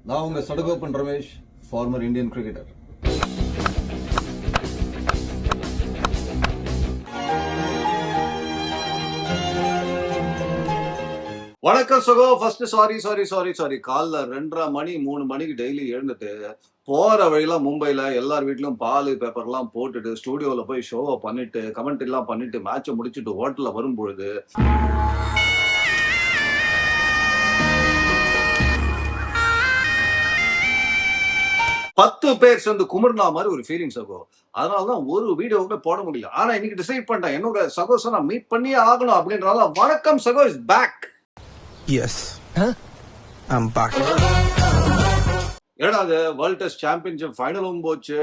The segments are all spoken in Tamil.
நான் உங்க Sadagopan Ramesh, farmer Indian cricketer. வணக்கம் சகோ. ஃபர்ஸ்ட் சாரி காலைல 2:30 மணி 3 மணிக்கு டெய்லி எழுந்துட்டு போற வழியில மும்பைல எல்லார் வீட்லயும் பால் பேப்பர் எல்லாம் போட்டுட்டு ஸ்டுடியோல போய் ஷோவை பண்ணிட்டு கமெண்ட் எல்லாம் பண்ணிட்டு மேட்சை முடிச்சுட்டு ஹோட்டல்ல வரும்பொழுது பத்து பேர் சேர்ந்து குமர்னா மாதிரி ஒரு ஃபீலிங் சகோ. அதனாலதான் ஒரு வீடியோ கூட போட முடியல. ஆனா இன்னைக்கு டிசைட் பண்ணிட்டேன், என்னோட சகோச நான் மீட் பண்ணியே ஆகணும் அப்படின்றனால வணக்கம் சகோ is back. Yes. I'm back. ஏடா அது வேர்ல்ட் டெஸ்ட் சாம்பியன்ஷிப் ஃபைனலும் போச்சு,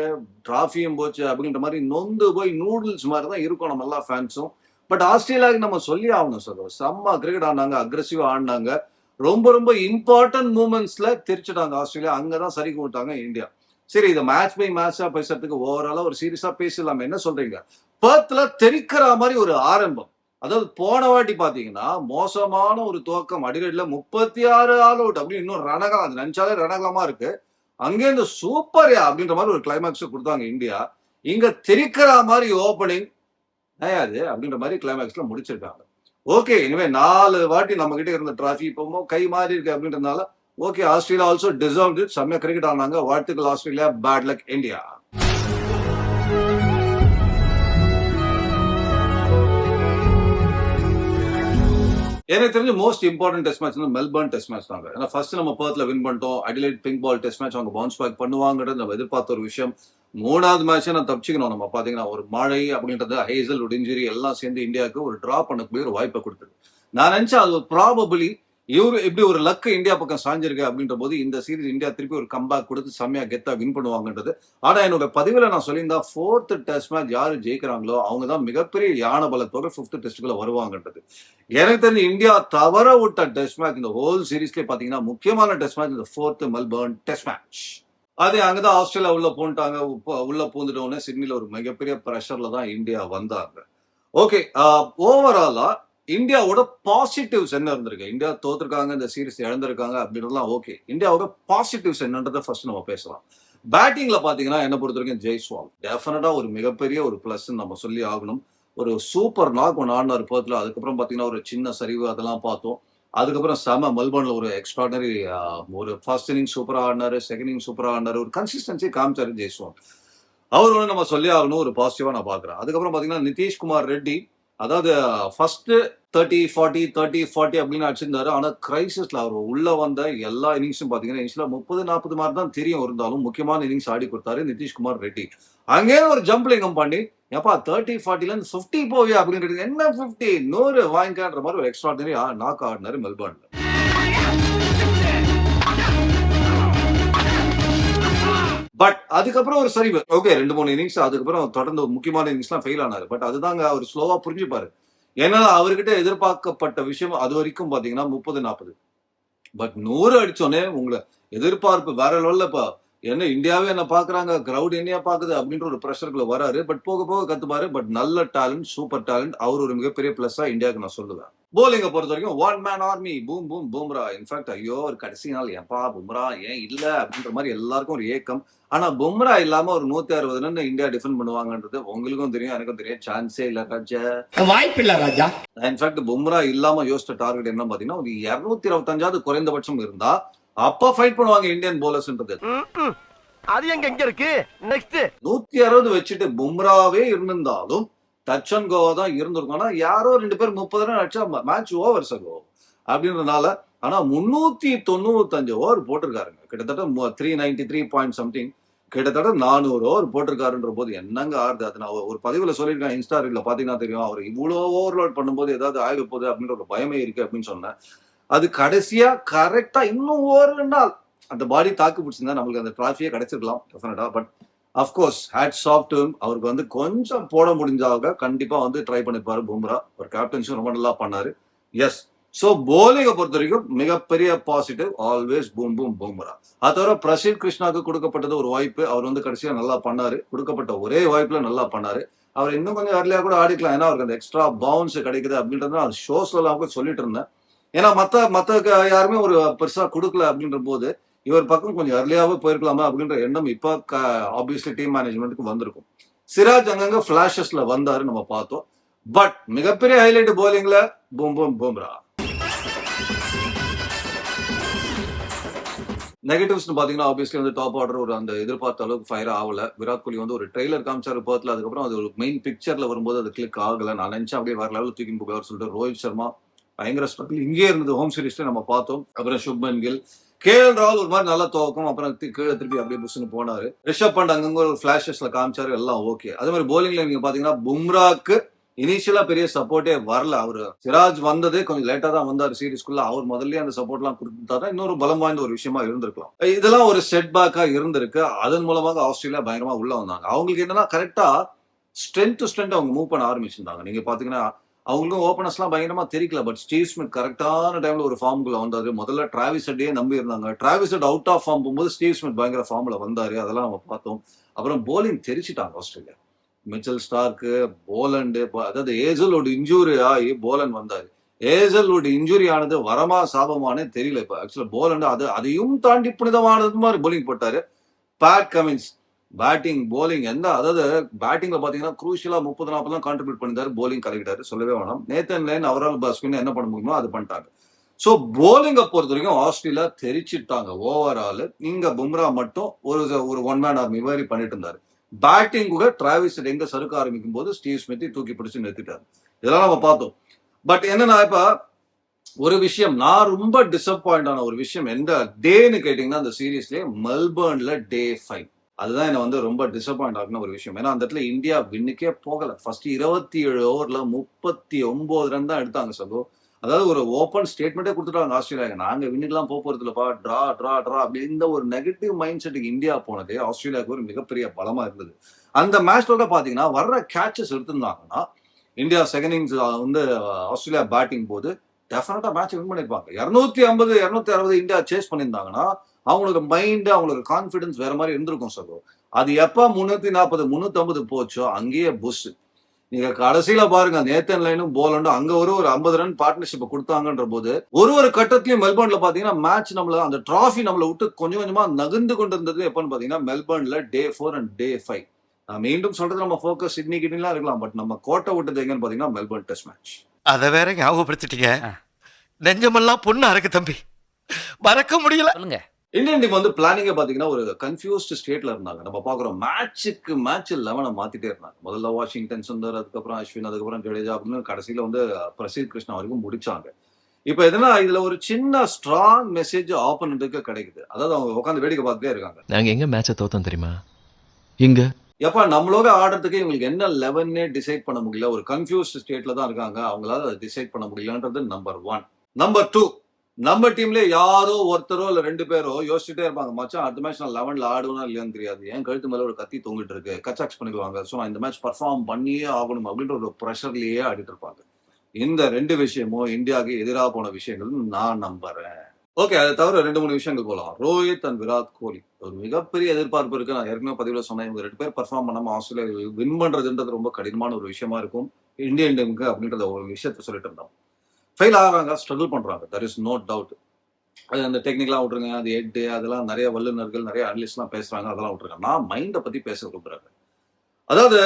டிராஃபியும் போச்சு அப்படின்ற மாதிரி நொந்து போய் நூடுல்ஸ் மாதிரி தான் இருக்கும் நம்ம எல்லா ஃபேன்ஸும். பட் ஆஸ்திரேலியாவுக்கு நம்ம சொல்லி ஆகணும் சகோ. செம்ம கிரிக்கெட் ஆடினாங்க, அக்ரெசிவா ஆடினாங்க. ரொம்ப ரொம்ப இம்பார்ட்டன்ட் மூமெண்ட்ஸ்ல தெரிச்சுட்டாங்க ஆஸ்திரேலியா. அங்கதான் சரி கூட்டாங்க இந்தியா. சரி, இதை மேட்ச் பை மேட்சா பேசுறதுக்கு ஓவராலா ஒரு சீரியஸா பேசலாம். என்ன சொல்றீங்க? பெர்த்ல தெரிக்கிற மாதிரி ஒரு ஆரம்பம். அதாவது போன வாட்டி பாத்தீங்கன்னா மோசமான ஒரு துவக்கம், அடிக்கடியில 36 ஆல் அவுட் அப்படின்னு இன்னும் ரணகம், அது நினைச்சாலே ரணகலமா இருக்கு. அங்கே இந்த சூப்பர் அப்படின்ற மாதிரி ஒரு கிளைமேக்ஸ் கொடுத்தாங்க இந்தியா. இங்க தெரிக்கிற மாதிரி ஓப்பனிங் அது அப்படின்ற மாதிரி கிளைமேக்ஸ்ல முடிச்சிருக்காங்க. ஓகே, இனிமே 4 வாட்டி நம்ம கிட்ட இருந்த டிராஃபி இப்போ கை மாறி இருக்கு அப்படின்றதுனால okay, Australia also deserved it. செம்மையா கிரிக்கெட் ஆனாங்க. வாழ்த்துக்கள் ஆஸ்திரேலியா, பேட் லக் இந்தியா. எனக்கு தெரிஞ்ச மோஸ்ட் இம்பார்ட்டன்ட் டெஸ்ட் மேட்ச் வந்து மெல்பர்ன் டெஸ்ட் மேட்ச் தாங்க. ஏன்னா ஃபர்ஸ்ட் நம்ம பெர்த்ல வின் பண்ணிட்டோம். Adelaide pink ball test match அவங்க பவுன்ஸ் பேக் பண்ணுவாங்கன்றது நம்ம எதிர்பார்த்த ஒரு விஷயம். 3வது மேட்சை நான் தப்பிச்சுக்கணும். நம்ம பாத்தீங்கன்னா ஒரு மழை அப்படின்றது, ஹேசல்வுட் இன்ஜுரி எல்லாம் சேர்ந்து இந்தியாவுக்கு ஒரு டிரா பண்ணக்கூடிய ஒரு வாய்ப்பை கொடுத்தது. நான் நினைச்சேன் அது ப்ராபபிளி இவரு இப்படி ஒரு லக்கு இந்தியா பக்கம் சாஞ்சிருக்கு அப்படின்ற போது இந்த சீரீஸ் இந்தியா திருப்பி ஒரு கம்பேக் கொடுத்து செம்மையா கெத்தா வின் பண்ணுவாங்கன்றது. ஆனா என்னோட பதிவுல நான் சொல்லியிருந்தா 4th டெஸ்ட் மேட்ச் யாரு ஜெயிக்கிறாங்களோ அவங்க தான் மிகப்பெரிய யான பலத்தோட 5th டெஸ்ட்டுக்குள்ள வருவாங்கன்றது. எனக்கு தெரிஞ்சு இந்தியா தவற விட்ட டெஸ்ட் மேட்ச் இந்த ஹோல் சீரீஸ்லேயே பாத்தீங்கன்னா முக்கியமான டெஸ்ட் மேட்ச் இந்த 4th மெல்பர்ன் டெஸ்ட் மேட்ச். அதே அங்கதான் ஆஸ்திரேலியா உள்ள போன்ட்டாங்க. உள்ள பூந்துட்டோன்னே சிட்னில ஒரு மிகப்பெரிய ப்ரெஷர்ல தான் இந்தியா வந்தாங்க. ஓகே, ஓவராலா இந்தியாவோட பாசிட்டிவ்ஸ் என்ன இருந்திருக்கு? இந்தியா தோத்துருக்காங்க, இந்த சீரீஸ் இழந்திருக்காங்க அப்படின்றதுலாம் ஓகே. இந்தியாவோட பாசிட்டிவ்ஸ் என்னன்றதை ஃபர்ஸ்ட் நம்ம பேசலாம். பேட்டிங்ல பாத்தீங்கன்னா என்ன பொறுத்த வரைக்கும் ஜெய்ஸ்வால் டெஃபினட்டா ஒரு மிகப்பெரிய ஒரு பிளஸ் நம்ம சொல்லி ஆகணும். ஒரு சூப்பர் நாக் ஒன்று ஆடினார் பெர்த்ல. அதுக்கப்புறம் பாத்தீங்கன்னா ஒரு சின்ன சரிவு அதெல்லாம் பார்த்தோம். அதுக்கப்புறம் செம மெல்பர்ன்ல ஒரு எக்ஸ்ட்ராடனரி ஒரு ஃபர்ஸ்ட் இன்னிங் சூப்பரா ஆடினாரு, செகண்ட் இன்னிங் சூப்பரா ஆடினாரு. ஒரு கன்சிஸ்டன்சி காமிச்சாரு ஜெய்ஸ்வால். அவர் ஒன்று நம்ம சொல்லி ஆகணும், ஒரு பாசிட்டிவா நான் பாக்குறேன். அதுக்கப்புறம் பாத்தீங்கன்னா நிதிஷ்குமார் ரெட்டி, அதாவது ஃபர்ஸ்ட் 30-40 அப்படின்னு அடிச்சிருந்தாரு. ஆனா கிரைசிஸ்ல அவர் உள்ள வந்த எல்லா இன்னிங்ஸும் பாத்தீங்கன்னா இனிஷியலா 30-40 மாதிரி தான் தெரியும், இருந்தாலும் முக்கியமான இன்னிங்ஸ் ஆடி கொடுத்தாரு நிதிஷ்குமார் ரெட்டி. அங்கே ஒரு ஜம்ப்லிங்கம் பண்ணி எப்பா 30-40ல இருந்து 50 போவியா அப்படின்றது, என்ன 50 100 வாங்கிக்கான்ற மாதிரி ஒரு எக்ஸ்ட்ராடனரி நாக் ஆடினாரு மெல்பர்ன்ல. பட் அதுக்கப்புறம் ஒரு சரிவு. ஓகே, 2-3 இன்னிங்ஸ் அதுக்கப்புறம் தொடர்ந்து முக்கியமான இன்னிங்ஸ்லாம் ஃபெயில் ஆனாரு. பட் அதுதாங்க அவர் ஸ்லோவா புரிஞ்சுப்பாரு. ஏன்னா அவர்கிட்ட எதிர்பார்க்கப்பட்ட விஷயம் அது வரைக்கும் பாத்தீங்கன்னா 30-40. பட் 100 அடிச்சோன்னே உங்களை எதிர்பார்ப்பு வேற லெவல்ல. இப்ப என்ன இந்தியாவே என்ன பாக்குறாங்க, கிரவுட் என்னையா பாக்குது அப்படின்ற ஒரு பிரஷருக்குள்ள வராரு. பட் போக போக கத்துப்பாரு. பட் நல்ல டேலண்ட், சூப்பர் டேலண்ட். அவர் ஒரு மிகப்பெரிய பிளஸ்ஸா இந்தியாவுக்கு நான் சொல்லுவேன். போலிங்க பொறுத்த வரைக்கும் one man army, boom boom Bumrah. In fact ஐயோ ஒரு கடைசி நாள் எப்பா பும்ரா ஏன் இல்ல அப்படின்ற மாதிரி எல்லாருக்கும் ஒரு ஏக்கம். ஆனா பும்ரா இல்லாம ஒரு 160 ரன் இந்தியா டிஃபெண்ட் பண்ணுவாங்கன்றது உங்களுக்கும் தெரியும், எனக்கும் தெரியும். சான்ஸே இல்ல ராஜா, வாய்ப்பு இல்ல ராஜா. இன்ஃபேக்ட் பும்ரா இல்லாம யோசிச்ச டார்கெட் என்ன பாத்தீங்கன்னா ஒரு 225 குறைந்தபட்சம் இருந்தா அப்ப ஃபைட் பண்ணுவாங்க இந்தியன் போலர்ஸ்ன்றது. அது எங்க இருக்கு நெக்ஸ்ட் 160 வச்சுட்டு பும்ராவே இருந்திருந்தாலும் டச் அண்ட் கோவா தான் இருந்திருக்கும். ஆனா யாரோ 2 பேர் 30 ரன் அடிச்சா மேட்ச் ஓவர் சகோ அப்படின்றதுனால. ஆனா 395 ஓவர் போட்டிருக்காருங்க. கிட்டத்தட்ட 393 பாயிண்ட் சம்திங், கிட்டத்தட்ட 400 ஓவர் போட்டிருக்காருன்ற போது என்னங்க ஆறுது. அது நான் ஒரு பதிவுல சொல்லியிருக்கேன், இன்ஸ்டா ரீல்ல பாத்தீங்கன்னா தெரியும். அவர் இவ்வளவு ஓவர்லோட் பண்ணும்போது ஏதாவது ஆய்வு போகுது அப்படின்ற ஒரு பயமே இருக்கு அப்படின்னு சொன்னேன். அது கடைசியா கரெக்டா இன்னும் ஒரு நாள் அந்த பாடி தாக்கு பிடிச்சிருந்தா நம்மளுக்கு அந்த டிராஃபியே கிடைச்சிருக்கலாம் டெஃபினட்டா. But of course hats off to him. அவருக்கு வந்து கொஞ்சம் போட முடிஞ்சாக கண்டிப்பா வந்து ட்ரை பண்ணிருப்பாரு பும்ரா. ஒரு கேப்டன்ஷிப் ரொம்ப நல்லா பண்ணாரு. எஸ், சோ போலிங்கை பொறுத்த வரைக்கும் மிகப்பெரிய positive always boom boom Bumrah. அது தவிர பிரசித் கிருஷ்ணாவுக்கு கொடுக்கப்பட்டது ஒரு வாய்ப்பு. அவர் வந்து கடைசியா நல்லா பண்ணாரு. கொடுக்கப்பட்ட ஒரே வாய்ப்புல நல்லா பண்ணாரு. அவர் இன்னும் கொஞ்சம் ஏர்லியா கூட ஆடிக்கலாம். ஏன்னா அவருக்கு அந்த எக்ஸ்ட்ரா பவுன்ஸ் கிடைக்குது அப்படின்றது அது ஷோஸ்ல எல்லாம் கூட சொல்லிட்டு இருந்தேன். ஏன்னா மத்த யாருமே ஒரு பெருசா கொடுக்கல அப்படின்ற போது இவர் பக்கம் கொஞ்சம் early-ஆவே போயிருக்கலாமா அப்படின்ற எண்ணம் இப்ப ஆப்வியஸ்லி டீம் மேனேஜ்மெண்ட்டுக்கு வந்திருக்கும். சிராஜ் அங்கங்க ஃபிளாஷஸ்ல வந்தாரு, நம்ம பார்த்தோம். பட் மிகப்பெரிய ஹைலைட் போலிங்ல பும்ரா. நெகட்டிவ்ஸ்னு பாத்தீங்கன்னா ஆப்வியஸ்லி வந்து டாப் ஆர்டர் ஒரு அந்த எதிர்பார்த்த அளவுக்கு ஃபயர் ஆகல. விராட் கோலி வந்து ஒரு ட்ரெய்லர் காமிச்சாரு பர்த்ல, அதுக்கப்புறம் அது ஒரு மெயின் பிக்சர்ல வரும்போது அது கிளிக் ஆகல. நான் நினைச்சேன் அப்படியே வேற லெவலில் தூக்கி போவார் சொல்லிட்டு. ரோஹித் சர்மா பயங்கர ஸ்ட்ரகிள் இங்கே இருந்தது ஹோம் சீரிஸ்ல நம்ம பார்த்தோம். அப்புறம் சுப்மன் கில், கேஎல் ராகுல் ஒரு மாதிரி நல்ல துவக்கம், அப்புறம் கீழே திருப்பி அப்படியே புஷ்னு போனாரு. ரிஷப் பண்ட் அங்கங்க ஒரு ஃபிளாஷஸ்ல காமிச்சாரு, எல்லாம் ஓகே. அதே மாதிரி போலிங்ல நீங்க பாத்தீங்கன்னா பும்ராக்கு இனிஷியலா பெரிய சப்போர்ட்டே வரல. அவரு சிராஜ் வந்ததே கொஞ்சம் லேட்டா தான் வந்தாரு சீரிஸ்குள்ள. அவர் முதல்லயே அந்த சப்போர்ட் எல்லாம் கொடுத்துட்டா இன்னொரு பலம் வாய்ந்த ஒரு விஷயமா இருந்திருக்கலாம். இதெல்லாம் ஒரு செட் பேக்கா இருந்திருக்கு. அதன் மூலமாக ஆஸ்திரேலியா பயங்கரமா உள்ள வந்தாங்க. அவங்களுக்கு என்னன்னா கரெக்டா ஸ்ட்ரென்த் டு ஸ்ட்ரென்த் அவங்க மூவ் பண்ண ஆரம்பிச்சிருந்தாங்க. நீங்க பாத்தீங்கன்னா அவங்களுக்கும் ஓபனர்ஸ் எல்லாம் பயங்கரமா தெரிக்கல. பட் ஸ்டீவ் ஸ்மித் கரெக்டான டைம்ல ஒரு ஃபார்முக்குள்ள வந்தாரு. முதல்ல டிராவிஸ் ஹெட்டையே நம்பி இருந்தாங்க. Travis Head out of form போகும்போது ஸ்டீவ் ஸ்மித் பயங்கர ஃபார்ம்ல வந்தாரு. அதெல்லாம் நம்ம பார்த்தோம். அப்புறம் போலிங் தெரிச்சிட்டாங்க ஆஸ்திரேலியா. மிச்சல் ஸ்டார்க்கு, போலண்டு, அதாவது ஏசல்வுட் இன்ஜூரி ஆகி போலண்ட் வந்தாரு. ஏசல்வுட் இன்ஜூரி ஆனது வரமா சாபமானே தெரியல. இப்ப ஆக்சுவலா போலண்ட் அதையும் தாண்டி புனிதமானது மாதிரி போலிங் போட்டாரு. பேட் கமின்ஸ் பேட்டிங் போலிங் அதாவது பேட்டிங்ல பாத்தீங்கன்னா குரூஷியலா 30-40 கான்ட்ரிபியூட் பண்ணிட்டாரு. போலிங் கலக்கிட்டாரு, சொல்லவே வேணாம். நேத்தன் லைன் அவரால் பஸ்வின் என்ன பண்ண முடியுமோ அது பண்ணிட்டாங்க. சோ போலிங்கை பொறுத்த வரைக்கும் ஆஸ்திரேலியா தெரிச்சிட்டாங்க ஓவரால். இங்க பும்ரா மட்டும் ஒரு ஒன் மேன் ஆர்மி மாதிரி பண்ணிட்டு இருந்தாரு. பேட்டிங் கூட டிராவிஸ் எங்க சறுக்க ஆரம்பிக்கும் போது ஸ்டீவ் ஸ்மித்தை தூக்கி பிடிச்சு நிறுத்திட்டாரு. இதெல்லாம் நம்ம பார்த்தோம். பட் என்னன்னா இப்ப ஒரு விஷயம் நான் ரொம்ப டிசப்பாயிண்ட் ஆன ஒரு விஷயம் எந்த டேன்னு கேட்டீங்கன்னா அந்த சீரீஸ்லயே மெல்பர்ன்ல டே 5 அதுதான் என்ன வந்து ரொம்ப டிசப்பாயிண்ட் ஆகுன ஒரு விஷயம். ஏன்னா அந்த இடத்துல இந்தியா வின்னுக்கே போகல. ஃபர்ஸ்ட் 27 ஓவர்ல 39 ரன் தான் எடுத்தாங்க சகோ. அதாவது ஒரு ஓப்பன் ஸ்டேட்மெண்ட்டே கொடுத்துட்டாங்க ஆஸ்திரேலியா, நாங்க வின்னுக்கெல்லாம் போறது இல்லப்பா, ட்ரா ட்ரா ட்ரா அப்படி இந்த ஒரு நெகட்டிவ் மைண்ட் செட்டுக்கு இந்தியா போனது ஆஸ்திரேலியாவுக்கு ஒரு மிகப்பெரிய பலமா இருந்தது. அந்த மேட்ச்ல பாத்தீங்கன்னா வர்ற கேட்சஸ் எடுத்திருந்தாங்கன்னா இந்தியா செகண்ட் இன்னிங்ஸ் வந்து ஆஸ்திரேலியா பேட்டிங் போது டெஃபினட்டா மேட்ச் வின் பண்ணிருப்பாங்க. 250 260 இந்தியா சேஸ் பண்ணியிருந்தாங்கன்னா அவங்களுக்கு மைண்ட் அவங்களுக்கு கான்பிடன்ஸ் வேற மாதிரி இருந்திருக்கும் சகோ. அது எப்ப 340 350 போச்சோ அங்கேயே புஷ். நீங்க கடைசியில பாருங்க நேத்தன் லைனும் போலண்டும் அங்க ஒரு 50 ரன் பார்ட்னர்ஷிப் கொடுத்தாங்கன்ற போது ஒரு கட்டத்திலயும் மெல்பர்ன்ல பாத்தீங்கன்னா மேட்ச் நம்மள அந்த டிராஃபி நம்மள விட்டு கொஞ்சம் கொஞ்சமா நகர்ந்து கொண்டு இருந்தது எப்பன்னு பாத்தீங்கன்னா மெல்பர்ன்ல டே 4 அண்ட் டே 5. நான் மீண்டும் சொல்றது நம்ம போக்கஸ் சிட்னி கிட்னிலாம் இருக்கலாம். பட் நம்ம கோட்டை விட்டது எங்கன்னு பாத்தீங்கன்னா மெல்பர்ன் டெஸ்ட் மேட்ச். அதை வேற ஞாபகப்படுத்திட்டீங்க. நெஞ்சமெல்லாம் பொண்ணா இருக்கு தம்பி, மறக்க முடியல. சொல்லுங்க. இந்தியன் டீம் வந்து பிளானிங்க பாத்தீங்கன்னா ஒரு கன்ஃபியூஸ்ட் ஸ்டேட்ல இருந்தாங்க. நம்ம பாக்குறோம் மேட்சுக்கு மேட்ச் 11 மாத்திட்டே இருந்தாங்க. முதல்ல வாஷிங்டன் சுந்தர், அதுக்கப்புறம் அஸ்வின், அதுக்கப்புறம் ஜடேஜா அப்படின்னு கடைசியில வந்து பிரசீத் கிருஷ்ணா வரைக்கும் முடிச்சாங்க. இப்ப எதுனா இதுல ஒரு சின்ன ஸ்ட்ராங் மெசேஜ் ஆப்போனன்ட்டுக்கு கிடைக்குது. அதாவது அவங்க உட்காந்து வேடிக்கை பார்த்துட்டே இருக்காங்க. நாங்க எங்க மேட்சை தோத்தோம் தெரியுமா? இங்க எப்ப நம்மளோட ஆடுறதுக்கு இவங்களுக்கு என்ன 11 டிசைட் பண்ண முடியல. ஒரு கன்ஃபியூஸ்ட் ஸ்டேட்ல தான் இருக்காங்க. அவங்களால அதை டிசைட் பண்ண முடியலன்றது நம்பர் 1. நம்பர் 2, நம்ம டீம்ல யாரோ ஒருத்தரோ இல்ல 2 பேரோ யோசிச்சுட்டே இருப்பாங்க, மச்சான் அடுத்த மேட்ச் நான் 11ல ஆடுவேனா இல்லையான்னு தெரியாது, ஏன் கழுத்து மேல ஒரு கத்தி தொங்கிட்டு இருக்கு, கச்சாக்ஸ் பண்ணிடுவாங்க, சோ நான் இந்த மேட்ச் பர்ஃபார்ம் பண்ணியே ஆகணும் அப்படின்ற ஒரு ப்ரெஷர்லயே ஆடிட்டு இருப்பாங்க. இந்த 2 விஷயமும் இந்தியாவுக்கு எதிராக போன விஷயங்கள் நான் நம்புறேன். ஓகே, அதை தவிர 2-3 விஷயங்கள் போலாம். ரோஹித் அண்ட் விராட் கோலி ஒரு மிகப்பெரிய எதிர்பார்ப்பு இருக்கு. நான் ஏற்கனவே பதிவுல சொன்னேன், இவங்க 2 பேர் பர்ஃபார்ம் பண்ணாம ஆஸ்திரேலியா வின் பண்றதுன்றது ரொம்ப கடினமான ஒரு விஷயமா இருக்கும் இந்தியன் டீமுக்கு அப்படின்றத ஒரு விஷயத்த சொல்லிட்டு இருந்தோம். ஃபெயில் ஆகிறாங்க, ஸ்ட்ரகிள் பண்றாங்க, தட் இஸ் நோ டவுட். அது அந்த டெக்னிக்லாம் விட்டுருங்க, அது ஹெட் அதெல்லாம் நிறைய வல்லுநர்கள் நிறைய அனலிஸ்ட்லாம் பேசுறாங்க, அதெல்லாம் விட்டுருங்க. நான் மைண்டை பத்தி பேச விரும்புறேன். அதாவது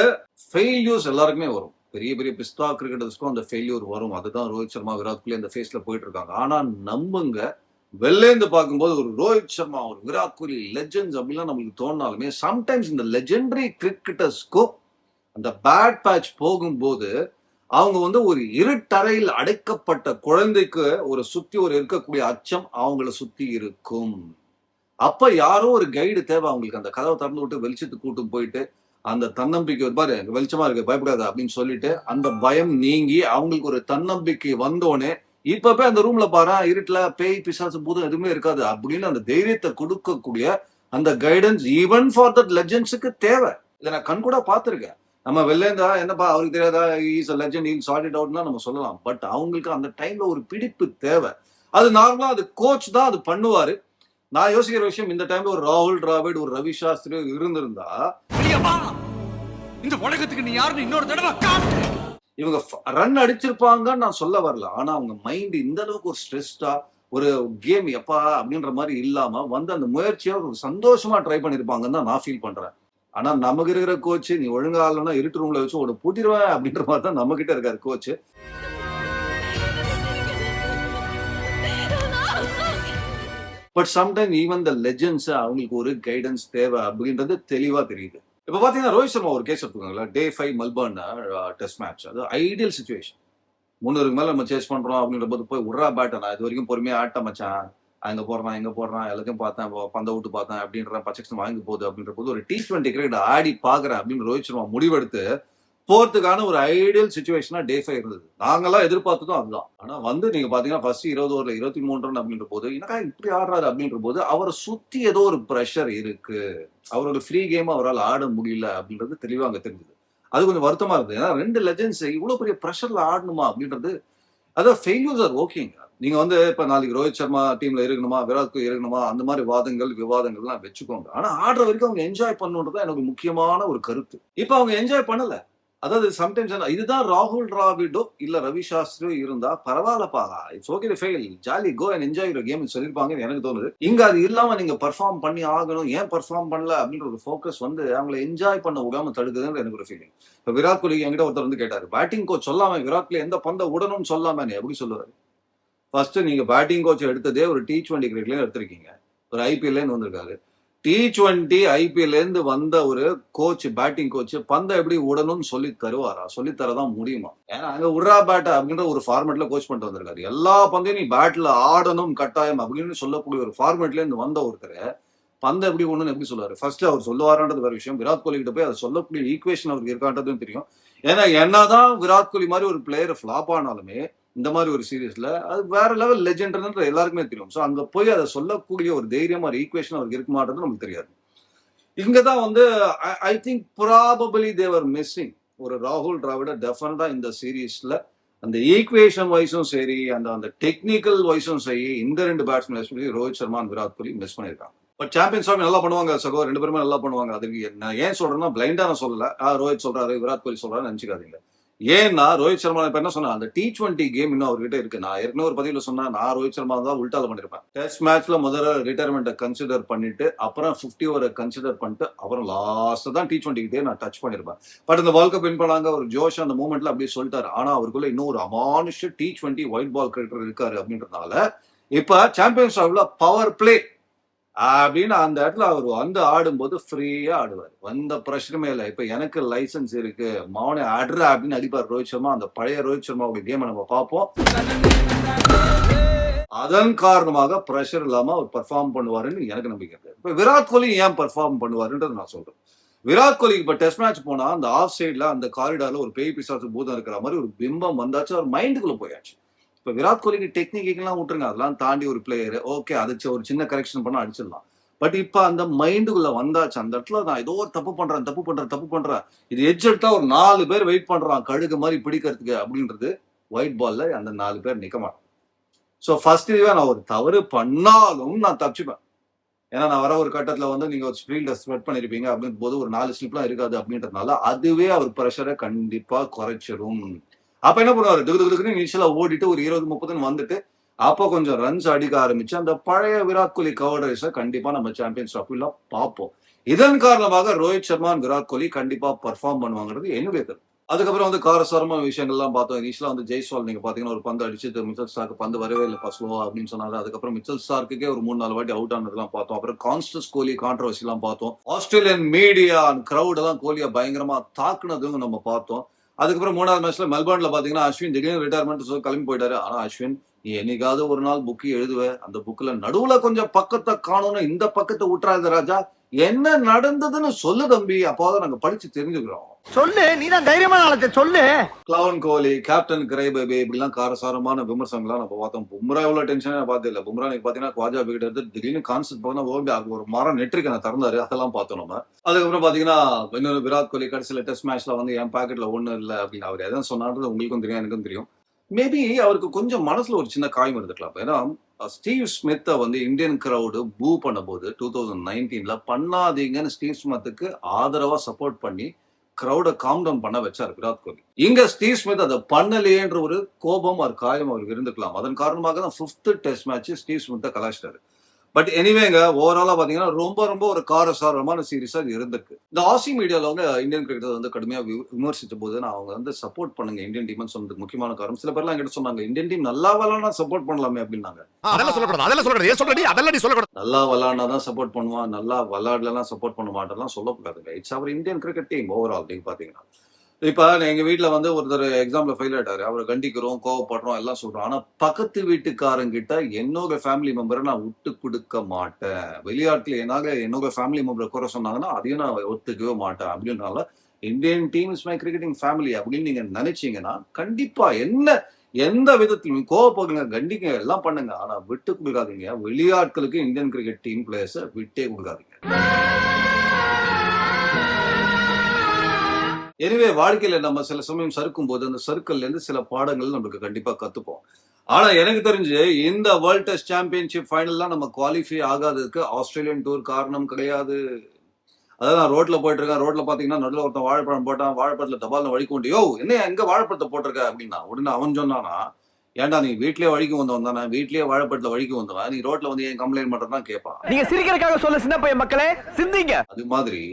ஃபெயில்யூர்ஸ் எல்லாருக்குமே வரும். பெரிய பெரிய பிஸ்தா கிரிக்கெட்டர்ஸ்க்கும் அந்த ஃபெயில்யூர் வரும். அதுதான் ரோஹித் சர்மா, விராட் கோலி அந்த ஃபேஸ்ல போயிட்டு இருக்காங்க. ஆனா நம்புங்க, வெளிலேந்து பார்க்கும்போது ஒரு ரோஹித் சர்மா, ஒரு விராட் கோலி லெஜெண்ட்ஸ் அப்படிலாம் நம்மளுக்கு தோணாலுமே சம்டைம்ஸ் இந்த லெஜெண்டரி கிரிக்கெட்டர்ஸ்க்கும் அந்த பேட் பேட்ச் போகும்போது அவங்க வந்து ஒரு இருட்டறையில் அடைக்கப்பட்ட குழந்தைக்கு ஒரு சுத்தி ஒரு இருக்கக்கூடிய அச்சம் அவங்கள சுத்தி இருக்கும். அப்ப யாரோ ஒரு கைடு தேவை அவங்களுக்கு. அந்த கதவை திறந்து விட்டு வெளிச்சத்துக்கு கூட்டு போயிட்டு அந்த தன்னம்பிக்கை பாரு வெளிச்சமா இருக்கு பயப்படாத அப்படின்னு சொல்லிட்டு அந்த பயம் நீங்கி அவங்களுக்கு ஒரு தன்னம்பிக்கை வந்தோடனே இப்ப அந்த ரூம்ல பாரு இருட்டுல பேய் பிசாசு பூதம் எதுவுமே இருக்காது அப்படின்னு அந்த தைரியத்தை கொடுக்கக்கூடிய அந்த கைடன்ஸ் ஈவன் ஃபார் தட் லெஜெண்ட்ஸுக்கு தேவை. இதை நான் கண் கூட பார்த்திருக்கேன். நம்ம வெளிலேந்தா என்னப்பா அவருக்கு தெரியாதா, is a legend, he'll sort it அவுட்னா நம்ம சொல்லலாம். பட் அவங்களுக்கு அந்த டைம்ல ஒரு பிடிப்பு தேவை. அது நார்மலா அது கோச் தான் அது பண்ணுவாரு. நான் யோசிக்கிற விஷயம், இந்த டைம்ல ஒரு ராகுல் டிராவிட், ஒரு ரவி சாஸ்திரி இருந்திருந்தா இந்த உலகத்துக்கு நீ யாருன்னு இன்னொரு தடவை காட்டு. இவங்க ரன் அடிச்சிருப்பாங்கன்னு நான் சொல்ல வரல. ஆனா அவங்க மைண்ட் இந்த அளவுக்கு ஒரு ஸ்ட்ரெஸ்டா ஒரு கேம் எப்பா அப்படின்ற மாதிரி இல்லாம வந்து அந்த முயற்சியை ஒரு சந்தோஷமா ட்ரை பண்ணிருப்பாங்கன்னு தான் நான் ஃபீல் பண்றேன். ஆனா நமக்கு இருக்கிற கோச் நீ ஒழுங்கா ஆடலன்னா இருட்டு ரூம்ல வச்சு உன்னை பூட்டிடுவேன் அப்படின்ற மாதிரி தான் நம்ம கிட்ட இருக்காரு coach. But sometime even the legends அவங்களுக்கு ஒரு கைடன்ஸ் தேவை அப்படின்றது தெளிவா தெரியுது. இப்ப பாத்தீங்கன்னா ரோஹித் சர்மா ஒரு கேஸ் எடுத்துக்கோங்களேன். Day 5 Melbourne test match. அது ஐடியல் சுச்சுவேஷன். 300 மேல நம்ம சேஸ் பண்றோம் அப்படின்ற போது போய் உட்றா பேட்டை, நான் இது வரைக்கும் பொறுமையா ஆட்ட மச்சான், அங்க போடுறான் இங்க போடுறான் எல்லாத்தையும் பார்த்தேன், பந்த விட்டு பார்த்தேன் அப்படின்ற பச்சை வாங்கி போகுது அப்படின்ற போது ஒரு T20 கிரிக்கெட் ஆடி பாக்குறேன் அப்படின்னு ரோஹித் சர்மா முடிவெடுத்து போறதுக்கான ஒரு ஐடியல் சுச்சுவேஷனா Day 5 இருந்தது. நாங்கெல்லாம் எதிர்பார்த்ததும் அதுதான். ஆனா வந்து நீங்க பாத்தீங்கன்னா ஃபர்ஸ்ட் 20 ஓவர்ல 23 ரன் அப்படின்ற போது என்னக்கா இப்படி ஆடுறாரு அப்படின்ற போது அவரை சுத்தி ஏதோ ஒரு பிரஷர் இருக்கு, அவரோட ஃப்ரீ கேம் அவரால் ஆட முடியல அப்படின்றது தெளிவா அங்க தெரிஞ்சது. அது கொஞ்சம் வருத்தமா இருந்தது. ஏன்னா 2 லெஜெண்ட்ஸ் இவ்வளவு பெரிய பிரஷர்ல ஆடணுமா அப்படின்றது. அதான் ஃபெயில்யூர்ஸ் ஆர் ஓகேங்க. நீங்க வந்து இப்ப நாளைக்கு ரோஹித் சர்மா டீம்ல இருக்கணுமா, விராட் கோலி இருக்கணுமா, அந்த மாதிரி வாதங்கள் விவாதங்கள்லாம் வச்சுக்கோங்க. ஆனா ஆடுற வரைக்கும் அவங்க என்ஜாய் பண்ணணுன்றது எனக்கு முக்கியமான ஒரு கருத்து. இப்ப அவங்க என்ஜாய் பண்ணல. அதாவது சம்டைம்ஸ் இதுதான் ராகுல் டிராவிடோ இல்ல ரவி சாஸ்திரியோ இருந்தா பரவாயில்லப்பா, it's okay to fail, jolly go and enjoy your game சொல்லிருப்பாங்கன்னு எனக்கு தோணுது. இங்க அது இல்லாம நீங்க பெர்ஃபார்ம் பண்ணி ஆகணும், ஏன் பெர்ஃபார்ம் பண்ணல அப்படின்ற ஒரு ஃபோக்கஸ் வந்து அவங்களை என்ஜாய் பண்ண விடாம தடுக்குதுன்னு எனக்கு ஒரு ஃபீலிங். இப்ப விராட் கோலி என்கிட்ட ஒருத்தர் வந்து கேட்டாரு, பேட்டிங் கோச் சொல்லாம விராட் கோலி எந்த பந்தை உடணும்னு சொல்லாம எப்படி சொல்லுவாரு? ஃபர்ஸ்ட் நீங்க பேட்டிங் கோச் எடுத்ததே ஒரு T20 கிரிக்கெட்ல எடுத்திருக்கீங்க, ஒரு IPL வந்திருக்காரு. T20 IPL இருந்து வந்த ஒரு கோச், பேட்டிங் கோச் பந்தை எப்படி உடணும்னு சொல்லி தருவாரா? சொல்லி தரதான் முடியுமா? ஏன்னா அங்க உட்ரா பேட் அப்படின்ற ஒரு ஃபார்மேட்ல கோச் பண்ணிட்டு வந்திருக்காரு. எல்லா பந்தையும் நீ பேட்ல ஆடணும் கட்டாயம் அப்படின்னு சொல்லக்கூடிய ஒரு ஃபார்மேட்ல இருந்து வந்த ஒருத்தர் பந்தை எப்படி ஒண்ணுன்னு எப்படி சொல்லுவாரு? ஃபர்ஸ்ட் அவர் சொல்லுவாரான்றது வேற விஷயம். விராட் கோலி கிட்ட போய் அதை சொல்லக்கூடிய ஈக்குவேஷன் அவருக்கு இருக்கான்றதும் தெரியும். ஏன்னா என்னதான் விராட் கோலி மாதிரி ஒரு பிளேயர் ஃபிளாப் ஆனாலுமே இந்த மாதிரி ஒரு சீரீஸ்ல அது வேற லெவல் லெஜெண்ட்ன்ற எல்லாருக்குமே தெரியும். ஸோ அங்க போய் அதை சொல்லக்கூடிய ஒரு தைரியம் ஒரு ஈக்குவேஷன் அவருக்கு இருக்குமான்றது நமக்கு தெரியாது. இங்கதான் வந்து I think probably they were missing ஒரு ராகுல் டிராவிட டெஃபினட்டா இந்த சீரீஸ்ல அந்த ஈக்குவேஷன் வைஸும் சரி, அந்த டெக்னிக்கல் வைஸும் சரி, இந்த 2 பேட்ஸ்மேன் ரோஹித் சர்மா விராட் கோலி மிஸ் பண்ணிருக்காங்க. பட் சாம்பியன்ஸ் ட்ராஃபி நல்லா பண்ணுவாங்க சகோ, 2 பேருமே நல்லா பண்ணுவாங்க. அதுக்கு நான் ஏன் சொல்றேன்னா பிளைண்டா நான் சொல்லல, ரோஹித் சொல்றாரு விராட் கோலி சொல்றாரு நினைச்சுக்காதீங்க. ஏன்னா ரோஹித் சர்மா இப்ப என்ன சொன்னா, அந்த T20 கேம் இன்னும் அவர்கிட்ட இருக்கு. நான் ஏற்கனவே ஒரு பதிவுல சொன்னா நான் ரோஹித் சர்மா தான் உல்டால பண்ணிருப்பேன். டெஸ்ட் மேட்ச்ல முதல்ல ரிட்டையர்மெண்ட்டை கன்சிடர் பண்ணிட்டு அப்புறம் 50 ஓவரை கன்சிடர் பண்ணிட்டு அப்புறம் லாஸ்ட் தான் T20 கிட்டே நான் டச் பண்ணிருப்பேன். பட் இந்த வேர்ல்ட் கப் வின் பண்ணாங்க, ஒரு ஜோஷ் அந்த மூமெண்ட்ல அப்படியே சொல்லிட்டாரு. ஆனா அவருக்குள்ள இன்னும் ஒரு அமானுஷ T20 ஒயிட் பால் கிரிக்கெட்டர் இருக்காரு அப்படின்றதுனால இப்ப சாம்பியன்ஸ் ட்ராஃபில பவர் பிளே அப்படின்னு அந்த இடத்துல அவர் வந்து ஆடும்போது ஃப்ரீயா ஆடுவார், வந்த பிரச்சனையுமே இல்லை. இப்ப எனக்கு லைசன்ஸ் இருக்கு மௌனே ஆடுற அப்படின்னு அடிப்பார் ரோஹித் சர்மா. அந்த பழைய ரோஹித் சர்மாவுடைய கேமை நம்ம பார்ப்போம். அதன் காரணமாக பிரஷர் இல்லாம அவர் பெர்ஃபார்ம் பண்ணுவாருன்னு எனக்கு நம்பிக்கை இருக்கு. இப்ப விராட் கோலி ஏன் பெர்ஃபார்ம் பண்ணுவாருன்றது நான் சொல்றேன். விராட் கோலி இப்ப டெஸ்ட் மேட்ச் போனா அந்த ஆஃப் சைட்ல அந்த காரிடார்ல ஒரு பேய் பிசாசு பூதம் இருக்கிற மாதிரி ஒரு பிம்பம் வந்தாச்சு, அவர் மைண்டுக்குள்ள போயாச்சு. இப்ப விராட் கோலிக்கு டெக்னிக்கெல்லாம் விட்டுருங்க, அதெல்லாம் தாண்டி ஒரு பிளேயர் ஓகே, அது ஒரு சின்ன கரெக்ஷன் பண்ணா அடிச்சிடலாம். பட் இப்ப அந்த மைண்டுக்குள்ள வந்தாச்சு, அந்த இடத்துல நான் ஏதோ ஒரு தப்பு பண்றேன், இது எட்ஜ் எடுத்தா ஒரு 4 பேர் வெயிட் பண்றான் கழுகு மாதிரி பிடிக்கிறதுக்கு அப்படின்றது ஒயிட் பால்ல அந்த 4 பேர் நிக்க மாட்டேன். சோ ஃபர்ஸ்ட் இதுவே நான் ஒரு தவறு பண்ணாலும் நான் தப்பிச்சுப்பேன். ஏன்னா நான் வர ஒரு கட்டத்துல வந்து நீங்க ஒரு ஃபீல்ட ஸ்ப்ரெட் பண்ணிருப்பீங்க அப்படின்னு போது ஒரு 4 ஸ்லிப்லாம் இருக்காது அப்படின்றதுனால அதுவே அவர் பிரஷரை கண்டிப்பா குறைச்சிரும். அப்ப என்ன பண்ணுவாரு, துகுதுன்னு இனிஷியலா ஓடிட்டு ஒரு 20-30 வந்துட்டு அப்போ கொஞ்சம் ரன்ஸ் அடிக்க ஆரம்பிச்சு அந்த பழைய விராட் கோலி கவர்டர்ஸை கண்டிப்பா நம்ம சாம்பியன்ஸ் ட்ராஃபில பார்ப்போம். இதன் காரணமாக ரோஹித் சர்மா விராட் கோலி கண்டிப்பா பெர்ஃபார்ம் பண்ணுவாங்கிறது என்னுடைய கருத்து. அதுக்கப்புறம் வந்து காரசாரமான விஷயங்கள்லாம் பார்த்தோம். இனிஷியலா வந்து ஜெய்ஸ்வால் நீங்க பாத்தீங்கன்னா ஒரு பந்து அடிச்சு மிச்சல் ஸ்டார்க்கு பந்து வரவே இல்லை ஸ்லோவா அப்படின்னு சொன்னாரு. அதுக்கப்புறம் மிச்சல் ஸ்டார்க்குக்கே ஒரு 3-4 வாட்டி அவுட் ஆனதெல்லாம் பார்த்தோம். அப்புறம் கான்ஸ்டன்ஸ் கோலி கான்ட்ரவர்சி எல்லாம் பார்த்தோம். ஆஸ்திரேலியன் மீடியா கிரௌட் எல்லாம் கோலியை பயங்கரமா தாக்குனதும் நம்ம பார்த்தோம். அதுக்கப்புறம் 3வது மேட்ச்ல மெல்பர்ன்ல பாத்தீங்கன்னா அஸ்வின் திடீர்னு ரிட்டையர்மெண்ட் சொல்லி கிளம்பி போயிட்டாரு. ஆனா அஸ்வின் நீ என்னைக்காவது ஒரு நாள் புக்கு எழுதுவ, அந்த புக்ல நடுவுல கொஞ்சம் பக்கத்தை காணணும், இந்த பக்கத்தை விட்டுறாத ராஜா, என்ன நடந்ததுன்னு சொல்லு தம்பி, அப்போதான் நாங்க படிச்சு தெரிஞ்சுக்கிறோம். சொல்லு, நீதான் தைரியமான ஆளத்தை சொல்லு. கிளவுன் கோலி, கேப்டன் கிரை பேபி இப்படிலாம் காரசாரமான விமர்சனங்கள்லாம் நம்ம பார்த்தோம். பும்ரா எவ்வளவு டென்ஷனே பார்த்தது இல்லை. பும்ரா நீங்க பாத்தீங்கன்னா குவாஜா விக்கெட் எடுத்து திடீர்னு கான்செப்ட் பார்த்தா ஒரு மரம் நெட்ரிக்கனை திறந்தாரு, அதெல்லாம் பார்த்தோம் நம்ம. அதுக்கப்புறம் பாத்தீங்கன்னா இன்னொரு விராட் கோலி கடைசியில டெஸ்ட் மேட்ச்ல வந்து என் பாக்கெட்ல ஒண்ணும் இல்லை அப்படின்னு அவர் எதாவது சொன்னான்றது உங்களுக்கும் தெரியும் எனக்கும் தெரியும். மேபி அவருக்கு கொஞ்சம் மனசுல ஒரு சின்ன காயம் இருந்துக்கலாம். ஏன்னா ஸ்டீவ் ஸ்மித்தை வந்து இந்தியன் கிரௌடு பூ பண்ண போது 2019ல பண்ணாதீங்கன்னு ஸ்டீவ் ஸ்மித்துக்கு ஆதரவா சப்போர்ட் பண்ணி கிரௌட காம் டவுன் பண்ண வச்சார் விராட் கோலி. இங்க ஸ்டீவ் ஸ்மித் அதை பண்ணலையேன்ற ஒரு கோபம் ஒரு காயம் அவருக்கு இருந்துக்கலாம். அதன் காரணமாக தான் 5th டெஸ்ட் மேட்ச் ஸ்டீவ் ஸ்மித்தை கலாச்சிட்டாரு. பட் எனிவேங்க ஓவராலா பாத்தீங்கன்னா ரொம்ப ஒரு காரசாரமான சீரிஸா இது இருந்திருக்கு. இந்த ஆசி மீடியால வந்து இந்தியன் கிரிக்கெட் வந்து கடுமையா விமர்சிச்ச போது நான் அவங்க வந்து சப்போர்ட் பண்ணுங்க இந்தியன் டீம் சொன்னதுக்கு முக்கியமான காரணம் சில பேர்லாம் என்கிட்ட சொன்னாங்க இந்தியன் டீம் நல்லா விளையாடுனா சப்போர்ட் பண்ணலாமே அப்படின்னாங்க. நல்லா விளையாடுனா தான் சப்போர்ட் பண்ணுவான், நல்லா விளையாடலாம் சப்போர்ட் பண்ண மாட்டேன்லாம் சொல்லக்கூடாதுங்க. It's our Indian cricket team overall நீங்க பாத்தீங்கன்னா. இப்ப எங்க வீட்டுல வந்து ஒருத்தர் எக்ஸாம்ல ஃபெயில் ஆயிட்டாரு, அவரை கண்டிக்கிறோம், கோவப்படுறோம், எல்லாம் சொல்றோம். ஆனா பக்கத்து வீட்டுக்காரங்கிட்ட என்னோட ஃபேமிலி மெம்பரை நான் விட்டு கொடுக்க மாட்டேன். வெளியாட்டுல என்னோட ஃபேமிலி மெம்பரை குறை சொன்னாங்கன்னா அதையும் நான் ஒத்துக்கவே மாட்டேன். அப்படின்னால Indian team is my cricketing family அப்படின்னு நீங்க நினைச்சீங்கன்னா கண்டிப்பா எந்த விதத்திலும் கோவப்படுங்க, கண்டிங்க, எல்லாம் பண்ணுங்க. ஆனா விட்டு கொடுக்காதீங்க. வெளியாட்களுக்கு இந்தியன் கிரிக்கெட் டீம் பிளேயர்ஸை விட்டே கொடுக்காதீங்க. எனவே வாழ்க்கையில நம்ம சில சமயம் சறுக்கும் போது அந்த சர்க்கிள்ல இருந்து சில பாடங்கள் நம்மளுக்கு கண்டிப்பா கத்துப்போம். ஆனா எனக்கு தெரிஞ்சு இந்த வேர்ல்ட் டெஸ்ட் சாம்பியன்ஷிப் ஃபைனல்லாம் நம்ம குவாலிஃபை ஆகாததுக்கு ஆஸ்திரேலியன் டூர் காரணம் கிடையாது. அதாவது நான் ரோட்ல போயிட்டு இருக்கேன், ரோட்ல பாத்தீங்கன்னா நடுவில் ஒருத்தன் வாழைப்பழம் போட்டான், வாழைப்பழத்துல தபால்னு வழிக்க கொண்டு யோ என்ன எங்க வாழைப்பழத்தை போட்டிருக்க அப்படின்னா உடனே அவன் சொன்னானா ஏன்டா நீ வீட்லயே வழிக்கு வந்தவன் தானே, வீட்லயே வாழைப்பழத்துல வழிக்கு வந்தவன், நீ ரோட்ல வந்து ஏன் கம்ப்ளைண்ட் பண்றதான் கேட்பான். நீங்க சிரிக்கிறதுக்காக சொல்ல சின்ன பையன் மக்களே சிந்திங்க. அது மாதிரி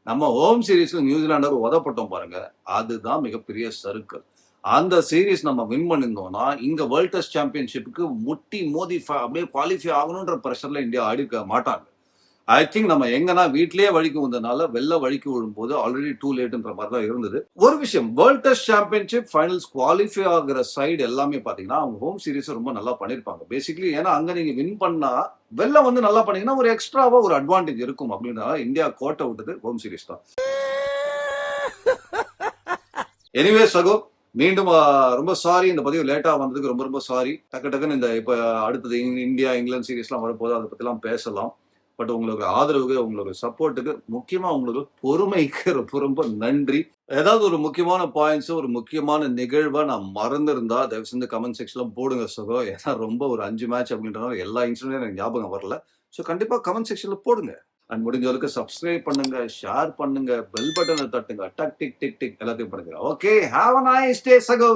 நம்ம ஹோம் சீரீஸ்ல நியூசிலாண்டோட உதப்பட்டோம் பாருங்க, அதுதான் மிகப்பெரிய சர்க்கிள். அந்த சீரீஸ் நம்ம வின் பண்ணிருந்தோம்னா இங்க வேர்ல்ட் டெஸ்ட் சாம்பியன்ஷிப்புக்கு முட்டி மோதி அப்படியே குவாலிஃபை ஆகணும்ன்ற பிரஷர்ல இந்தியா ஆடிக்க மாட்டாங்க. ஐ திங்க் நம்ம எங்கன்னா வீட்லயே வழிக்கு வந்ததுனால வெளில வழிக்கு விழும்போது ஆல்ரெடி டூ லேட்ன்ற மாதிரி தான் இருந்தது. ஒரு விஷயம், world test championship finals qualify ஆகிற சைடு எல்லாமே பாத்தீங்கன்னா அவங்க ஹோம் சீரீஸ் ரொம்ப நல்லா பண்ணிருப்பாங்க பேசிக்கலி. ஏன்னா அங்க நீங்க வின் பண்ணா வெளில வந்து நல்லா பண்ணீங்கன்னா ஒரு எக்ஸ்ட்ராவா ஒரு அட்வான்டேஜ் இருக்கும் அப்படின்றதால இந்தியா கோட்டை விட்டது ஹோம் சீரீஸ் தான். எனிவே சகோ மீண்டும் ரொம்ப சாரி, இந்த பதிவு லேட்டா வந்ததுக்கு ரொம்ப சாரி. டக்குன்னு இந்த இப்ப அடுத்தது இந்தியா இங்கிலாந்து சீரீஸ்லாம் வரப்போது அதை பத்தி எல்லாம் பேசலாம். பட் உங்களுக்கு ஆதரவுக்கு உங்களுக்கு சப்போர்ட்டுக்கு முக்கியமா உங்களுக்கு பொறுமைக்கு ரொம்ப நன்றி. ஏதாவது ஒரு முக்கியமான பாயிண்ட்ஸ் ஒரு முக்கியமான நிகழ்வை நான் மறந்துருந்தா தயவு செஞ்சு கமெண்ட் செக்ஷன்ல போடுங்க சகோ. ஏன்னா ரொம்ப ஒரு 5 மேட்ச் அப்படின்றனால எல்லா இன்சிடென்ட்டும் எனக்கு ஞாபகம் வரல. ஸோ கண்டிப்பா கமெண்ட் செக்ஷன்ல போடுங்க. அண்ட் முடிஞ்ச வரைக்கும் சப்ஸ்கிரைப் பண்ணுங்க, ஷேர் பண்ணுங்க, பெல் பட்டனை தட்டுங்க, டக் டிக் டிக் டிக் எல்லாத்தையும் பண்ணுங்க. Okay, have a nice day சகோ.